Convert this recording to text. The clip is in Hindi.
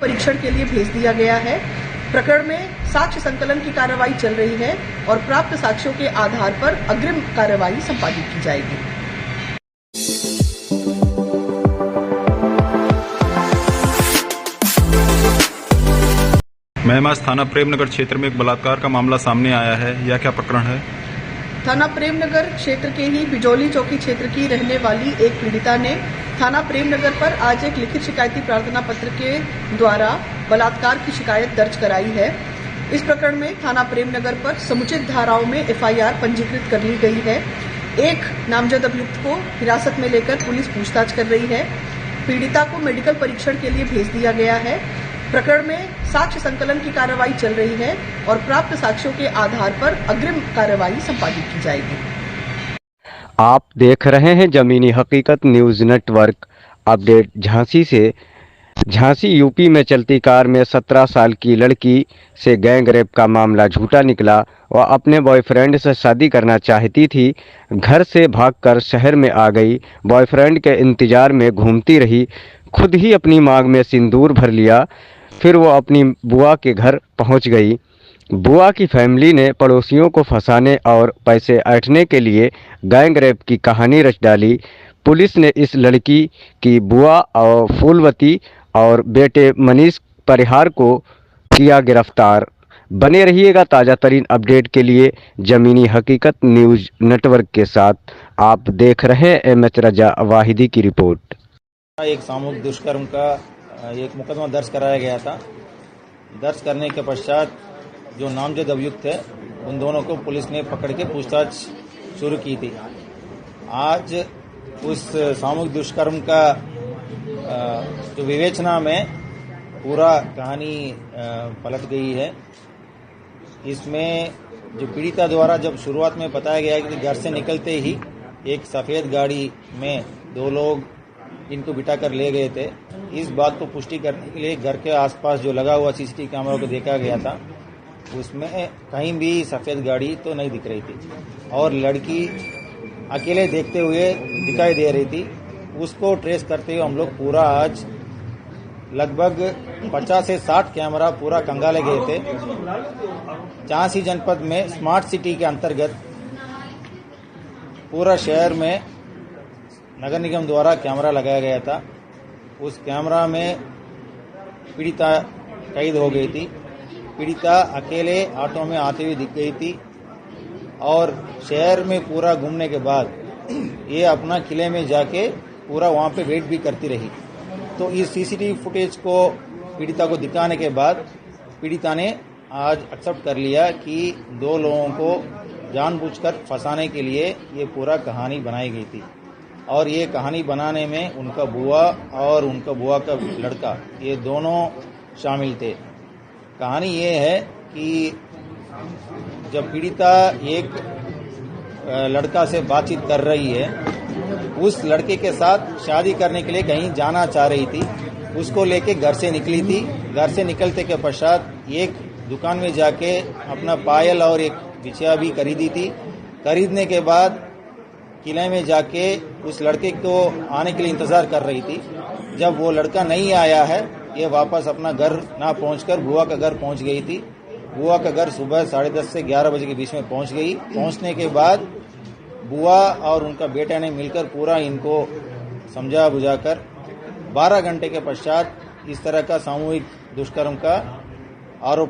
परीक्षण के लिए भेज दिया गया है। प्रकरण में साक्ष्य संकलन की कार्रवाई चल रही है और प्राप्त साक्ष्यों के आधार पर अग्रिम कार्रवाई संपादित की जाएगी। मेहमास थाना प्रेमनगर क्षेत्र में एक बलात्कार का मामला सामने आया है। यह क्या प्रकरण है? थाना प्रेमनगर क्षेत्र के ही बिजौली चौकी क्षेत्र की रहने वाली एक पीड़िता ने थाना प्रेमनगर पर आज एक लिखित शिकायती प्रार्थना पत्र के द्वारा बलात्कार की शिकायत दर्ज कराई है। इस प्रकरण में थाना प्रेमनगर पर समुचित धाराओं में एफआईआर पंजीकृत कर ली गई है। एक नामजद अभियुक्त को हिरासत में लेकर पुलिस पूछताछ कर रही है। पीड़िता को मेडिकल परीक्षण के लिए भेज दिया गया है। प्रकरण में साक्ष्य संकलन की कार्रवाई चल रही है और प्राप्त साक्ष्यों के आधार पर अग्रिम कार्रवाई संपादित की जाएगी। आप देख रहे हैं जमीनी हकीकत न्यूज नेटवर्क अपडेट झांसी से। झांसी यूपी में चलती कार में 17 साल की लड़की से गैंग रेप का मामला झूठा निकला। वह अपने बॉयफ्रेंड से शादी करना चाहती थी। घर से भागकर शहर में आ गई। बॉयफ्रेंड के इंतजार में घूमती रही। खुद ही अपनी मांग में सिंदूर भर लिया। फिर वो अपनी बुआ के घर पहुंच गई। बुआ की फैमिली ने पड़ोसियों को फंसाने और पैसे ऐंठने के लिए गैंग रेप की कहानी रच डाली। पुलिस ने इस लड़की की बुआ और फूलवती और बेटे मनीष परिहार को किया गिरफ्तार। बने रहिएगा ताज़ा तरीन अपडेट के लिए जमीनी हकीकत न्यूज नेटवर्क के साथ। आप देख रहे हैं एमएच रजा वाहिदी की रिपोर्ट। एक सामूहिक दुष्कर्म का एक मुकदमा दर्ज कराया गया था। दर्ज करने के पश्चात जो नामजद अभियुक्त है उन दोनों को पुलिस ने पकड़ के पूछताछ शुरू की थी। आज उस सामूहिक दुष्कर्म का जो विवेचना में पूरा कहानी पलट गई है। इसमें जो पीड़िता द्वारा जब शुरुआत में बताया गया कि घर से निकलते ही एक सफ़ेद गाड़ी में दो लोग इनको बिठाकर ले गए थे, इस बात को पुष्टि करने के लिए घर के आसपास जो लगा हुआ सीसीटीवी कैमरा को देखा गया था। उसमें कहीं भी सफ़ेद गाड़ी तो नहीं दिख रही थी और लड़की अकेले देखते हुए दिखाई दे रही थी। उसको ट्रेस करते हुए हम लोग पूरा आज लगभग 50 से 60 कैमरा पूरा कंगाले गए थे। झांसी जनपद में स्मार्ट सिटी के अंतर्गत पूरा शहर में नगर निगम द्वारा कैमरा लगाया गया था। उस कैमरा में पीड़िता कैद हो गई थी। पीड़िता अकेले ऑटो में आते हुए दिख गई थी और शहर में पूरा घूमने के बाद ये अपना किले में जाके पूरा वहाँ पे वेट भी करती रही। तो इस सीसीटीवी फुटेज को पीड़िता को दिखाने के बाद पीड़िता ने आज एक्सेप्ट कर लिया कि दो लोगों को जानबूझकर फंसाने के लिए ये पूरा कहानी बनाई गई थी और ये कहानी बनाने में उनका बुआ और उनका बुआ का लड़का ये दोनों शामिल थे। कहानी ये है कि जब पीड़िता एक लड़का से बातचीत कर रही है, उस लड़के के साथ शादी करने के लिए कहीं जाना चाह रही थी। उसको लेके घर से निकली थी। घर से निकलते के पश्चात एक दुकान में जाके अपना पायल और एक बिछिया भी खरीदी थी। खरीदने के बाद किले में जाके उस लड़के को आने के लिए इंतजार कर रही थी। जब वो लड़का नहीं आया है, ये वापस अपना घर ना पहुंचकर बुआ का घर पहुंच गई थी। बुआ का घर सुबह 10:30 से 11 बजे के बीच में पहुंच गई। पहुंचने के बाद बुआ और उनका बेटा ने मिलकर पूरा इनको समझा बुझाकर 12 घंटे के पश्चात इस तरह का सामूहिक दुष्कर्म का आरोप